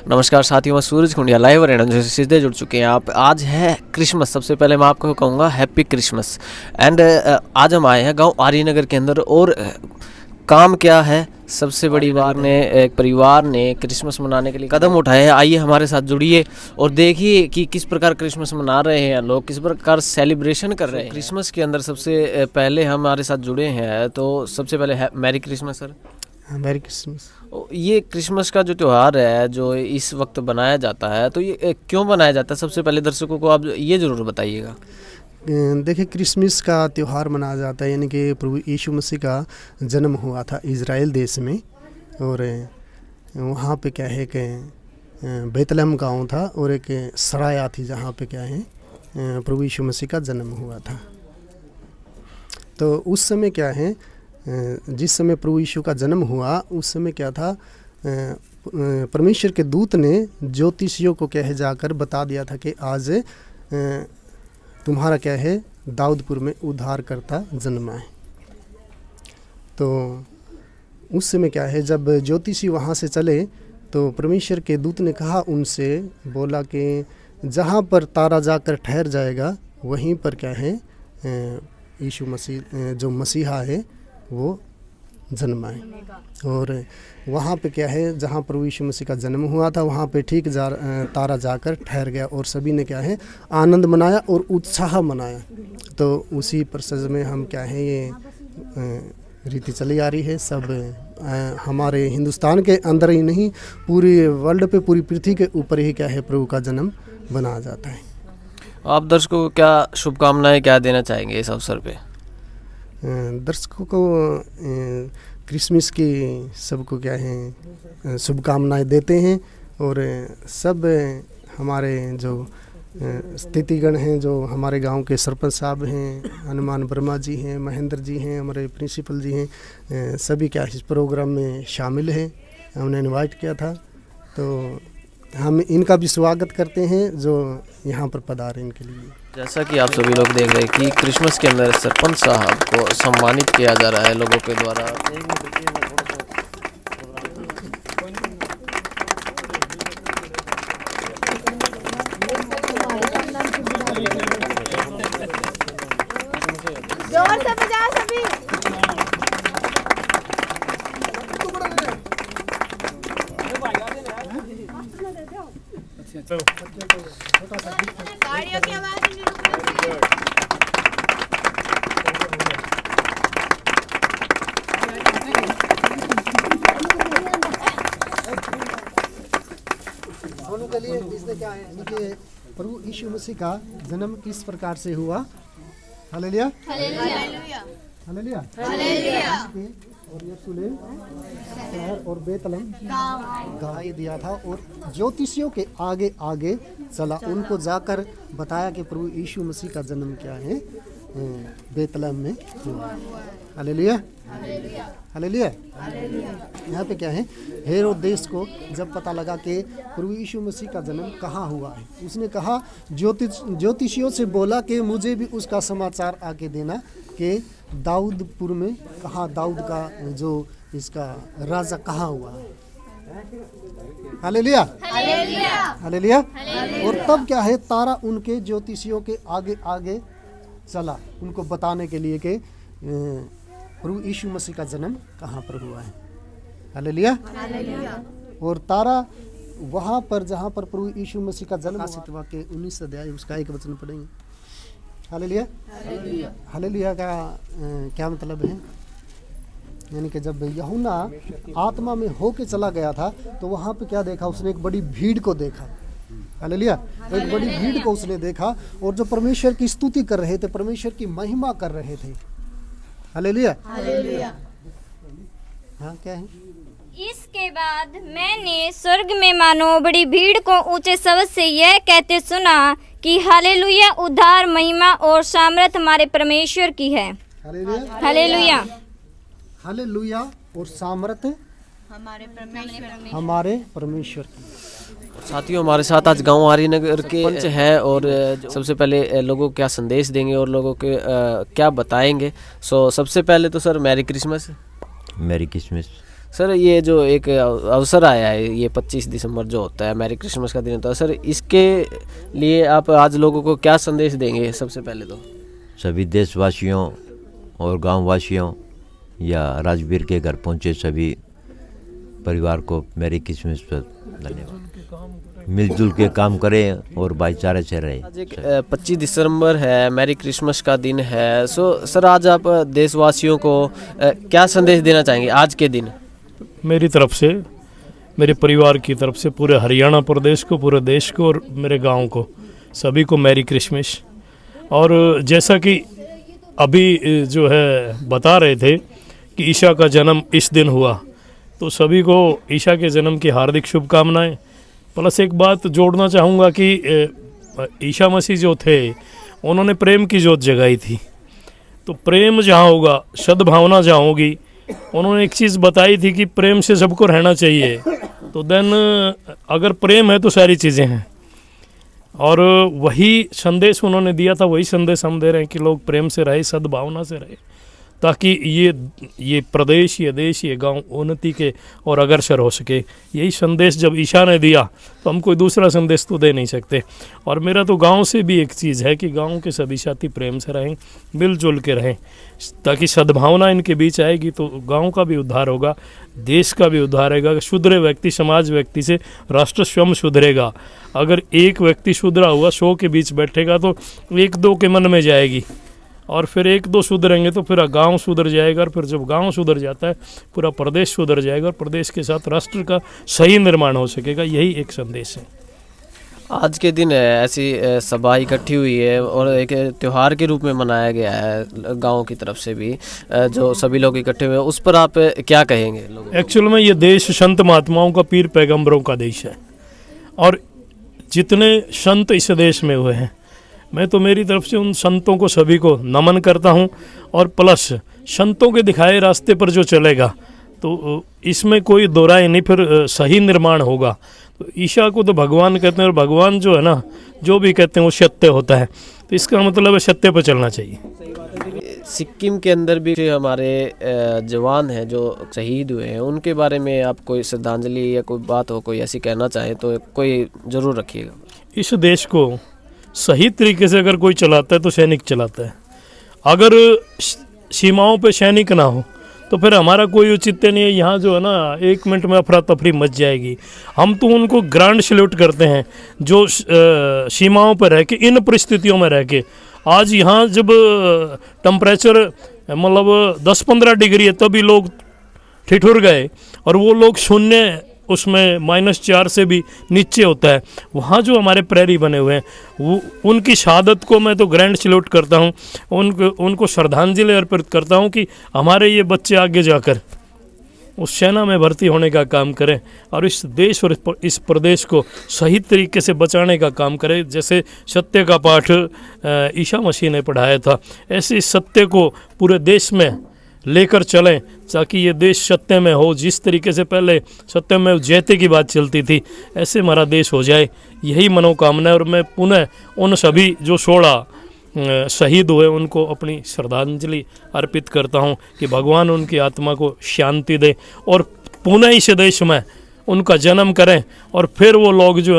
नमस्कार साथियों, मैं सूरज खुंडिया लाइव रेडियो से सीधे जुड़ चुके हैं आप। आज है क्रिसमस। सबसे पहले मैं आपको कहूँगा हैप्पी क्रिसमस। एंड आज हम आए हैं गांव आर्यनगर के अंदर। और काम क्या है, सबसे बड़ी बात ने एक परिवार ने क्रिसमस मनाने के लिए कदम उठाए हैं। आइए हमारे साथ जुड़िए और देखिए कि किस प्रकार क्रिसमस मना रहे हैं लोग, किस प्रकार सेलिब्रेशन कर रहे हैं क्रिसमस के अंदर। सबसे पहले हमारे साथ जुड़े हैं, तो सबसे पहले merry Christmas sir. Merry Christmas. ये क्रिसमस का जो त्यौहार है जो इस वक्त बनाया जाता है, तो ये क्यों बनाया जाता है, सबसे पहले दर्शकों को आप ये ज़रूर बताइएगा। देखिए, क्रिसमस का त्यौहार मनाया जाता है यानी कि प्रभु यीशु मसीह का जन्म हुआ था इज़राइल देश में। और वहाँ पे क्या है कि बेतलहम गांव था और एक सराया थी जहाँ पे क्या है प्रभु यीशु मसीह का जन्म हुआ था। तो उस समय क्या है, जिस समय प्रभु यीशु का जन्म हुआ उस समय क्या था, परमेश्वर के दूत ने ज्योतिषियों को कहे जाकर बता दिया था कि आज तुम्हारा क्या है दाऊदपुर में उद्धारकर्ता जन्मा है। तो उस समय क्या है, जब ज्योतिषी वहाँ से चले तो परमेश्वर के दूत ने कहा उनसे, बोला कि जहाँ पर तारा जाकर ठहर जाएगा वहीं पर क्या है यीशु मसीह जो मसीहा है वो जन्मा है। और वहाँ पे क्या है, जहाँ प्रभु यीशु मसीह का जन्म हुआ था वहाँ पे ठीक तारा जाकर ठहर गया और सभी ने क्या है आनंद मनाया और उत्साह मनाया। तो उसी प्रोसेस में हम क्या है ये रीति चली आ रही है। सब हमारे हिंदुस्तान के अंदर ही नहीं, पूरी वर्ल्ड पे, पूरी पृथ्वी के ऊपर ही क्या है प्रभु का जन्म मनाया जाता है। आप दर्शकों को क्या शुभकामनाएं क्या देना चाहेंगे इस अवसर पे? दर्शकों को क्रिसमस की सबको क्या है शुभकामनाएं देते हैं। और सब हमारे जो स्थितिगण हैं, जो हमारे गांव के सरपंच साहब हैं, हनुमान वर्मा जी हैं, महेंद्र जी हैं, हमारे प्रिंसिपल जी हैं, सभी क्या इस प्रोग्राम में शामिल हैं। हमने इनवाइट किया था, तो हम इनका भी स्वागत करते हैं जो यहाँ पर पधारे इनके लिए। जैसा कि आप सभी लोग देख रहे हैं कि क्रिसमस के अंदर सरपंच साहब को सम्मानित किया जा रहा है लोगों के द्वारा। जोर से बजाओ सभी। गाड़ियों की आवाज नहीं रुक रही। दोनों के लिए इसमें क्या है कि प्रभु यीशु मसीह का जन्म किस प्रकार से हुआ। Hallelujah hallelujah hallelujah hallelujah. और यरूशलेम शहर और बेतलहम गाय दिया था और ज्योतिषियों के आगे आगे चला, उनको जाकर बताया कि प्रभु यीशु मसीह का जन्म क्या है बेतलहम में हुआ। Hallelujah hallelujah. यहाँ पे क्या है, हेरोद देश को जब पता लगा कि प्रभु यीशु मसीह का जन्म कहाँ हुआ है, उसने कहा ज्योतिषियों से बोला कि मुझे भी उसका समाचार आके देना कि दाऊदपुर में कहाँ दाऊद का जो इसका राजा कहाँ हुआ है। Hallelujah hallelujah. और तब क्या है, तारा उनके ज्योतिषियों के आगे आगे चला उनको बताने के लिए कि प्रभु यीशु मसीह का जन्म कहाँ पर हुआ है। हालेलुया। और तारा वहाँ पर जहाँ पर प्रभु यीशु मसीह का जन्म हुआ के 19 अध्याय उसका एक वचन पढ़ेंगे। हालेलुया हालेलुया का क्या मतलब है, यानी कि जब यूहन्ना आत्मा में होके चला गया था तो वहाँ पे क्या देखा, उसने एक बड़ी भीड़ को देखा। हालेलुया। एक बड़ी भीड़ को उसने देखा और जो परमेश्वर की स्तुति कर रहे थे, परमेश्वर की महिमा कर रहे थे। Hallelujah hallelujah. हाँ, क्या है? इसके बाद मैंने स्वर्ग में मानो बड़ी भीड़ को ऊंचे शब्द से यह कहते सुना कि हालेलुया, उद्धार, महिमा और सामर्थ हमारे परमेश्वर की है। Hallelujah hallelujah hallelujah. और सामर्थ हमारे परमेश्वर की। साथियों, हमारे साथ आज गांव आर्यनगर के पंच है और सबसे पहले लोगों को क्या संदेश देंगे और लोगों के क्या बताएंगे। सबसे पहले तो sir merry Christmas. Merry Christmas. Sir ये जो एक अवसर आया है, ये 25 दिसंबर जो होता है, मैरी क्रिसमस का दिन होता है, सर इसके लिए आप आज लोगों को क्या संदेश देंगे? सबसे पहले तो सभी देशवासियों और गांववासियों या राजवीर के घर पहुंचे सभी परिवार को मैरी क्रिसमस पर धन्यवाद। मिलजुल के काम करें और भाईचारे से रहे। आज एक 25 दिसंबर है, मैरी क्रिसमस का दिन है। सर आज आप देशवासियों को क्या संदेश देना चाहेंगे आज के दिन? मेरी तरफ से, मेरे परिवार की तरफ से पूरे हरियाणा प्रदेश को, पूरे देश को और मेरे गांव को, सभी को मैरी क्रिसमस। और जैसा कि अभी जो है बता रहे थे कि ईशा का जन्म इस दिन हुआ, तो सभी को ईशा के जन्म की हार्दिक शुभकामनाएं। प्लस एक बात जोड़ना चाहूँगा कि ईशा मसीह जो थे उन्होंने प्रेम की जोत जगाई थी। तो प्रेम जहाँ होगा, सद्भावना जहाँ होगी, उन्होंने एक चीज़ बताई थी कि प्रेम से सबको रहना चाहिए। तो देन अगर प्रेम है तो सारी चीज़ें हैं, और वही संदेश उन्होंने दिया था, वही संदेश हम दे रहे हैं कि लोग प्रेम से रहे, सद्भावना से रहे, ताकि ये प्रदेश, ये देश, ये गांव उन्नति के और अग्रसर हो सके। यही संदेश जब ईशा ने दिया तो हम कोई दूसरा संदेश तो दे नहीं सकते। और मेरा तो गांव से भी एक चीज़ है कि गांव के सभी साथी प्रेम से रहें, मिलजुल के रहें, ताकि सद्भावना इनके बीच आएगी तो गांव का भी उद्धार होगा, देश का भी उद्धार होगा। शुद्र व्यक्ति, समाज व्यक्ति से राष्ट्र स्वयं सुधरेगा। अगर एक व्यक्ति सुधरा हुआ 100 के बीच बैठेगा तो 1-2 के मन में जाएगी, और फिर 1-2 सुधरेंगे तो फिर गांव सुधर जाएगा, और फिर जब गांव सुधर जाता है पूरा प्रदेश सुधर जाएगा, और प्रदेश के साथ राष्ट्र का सही निर्माण हो सकेगा। यही एक संदेश है। आज के दिन ऐसी सभा इकट्ठी हुई है और एक त्यौहार के रूप में मनाया गया है गांव की तरफ से भी, जो सभी लोग इकट्ठे हुए हैं, उस पर आप क्या कहेंगे लोगों को? एक्चुअल में ये देश संत महात्माओं का, पीर पैगंबरों का देश है, और जितने संत इस देश में हुए हैं, मैं तो मेरी तरफ से उन संतों को सभी को नमन करता हूं। और प्लस संतों के दिखाए रास्ते पर जो चलेगा तो इसमें कोई दो राय नहीं, फिर सही निर्माण होगा। तो ईशा को तो भगवान कहते हैं, और भगवान जो है ना, जो भी कहते हैं वो सत्य होता है, तो इसका मतलब है सत्य पर चलना चाहिए। सिक्किम के अंदर भी हमारे जवान हैं जो शहीद हुए हैं, उनके बारे में आप कोई श्रद्धांजलि या कोई बात हो, कोई ऐसी कहना चाहें तो कोई ज़रूर रखिएगा। इस देश को सही तरीके से अगर कोई चलाता है तो सैनिक चलाता है। अगर सीमाओं पे सैनिक ना हो तो फिर हमारा कोई औचित्य नहीं है। यहाँ जो है ना 1 मिनट में अफरा तफरी मच जाएगी। हम तो उनको ग्रांड सैल्यूट करते हैं जो सीमाओं पर रह के, इन परिस्थितियों में रह के, आज यहाँ जब टेम्परेचर मतलब 10-15 डिग्री है तभी लोग ठिठुर गए, और वो लोग शून्य उसमें -4 से भी नीचे होता है। वहाँ जो हमारे प्रहरी बने हुए हैं, वो उनकी शहादत को मैं तो ग्रैंड सैल्यूट करता हूँ, उनको श्रद्धांजलि अर्पित करता हूँ कि हमारे ये बच्चे आगे जाकर उस सेना में भर्ती होने का काम करें और इस देश और इस प्रदेश को सही तरीके से बचाने का काम करें। जैसे सत्य का पाठ ईशा मसीह ने पढ़ाया था, ऐसे इस सत्य को पूरे देश में लेकर चलें ताकि ये देश सत्य में हो। जिस तरीके से पहले सत्य में जयते की बात चलती थी, ऐसे हमारा देश हो जाए, यही मनोकामना है। और मैं पुनः उन सभी जो 16 शहीद हुए उनको अपनी श्रद्धांजलि अर्पित करता हूं कि भगवान उनकी आत्मा को शांति दे और पुनः इस देश में उनका जन्म करें, और फिर वो लोग जो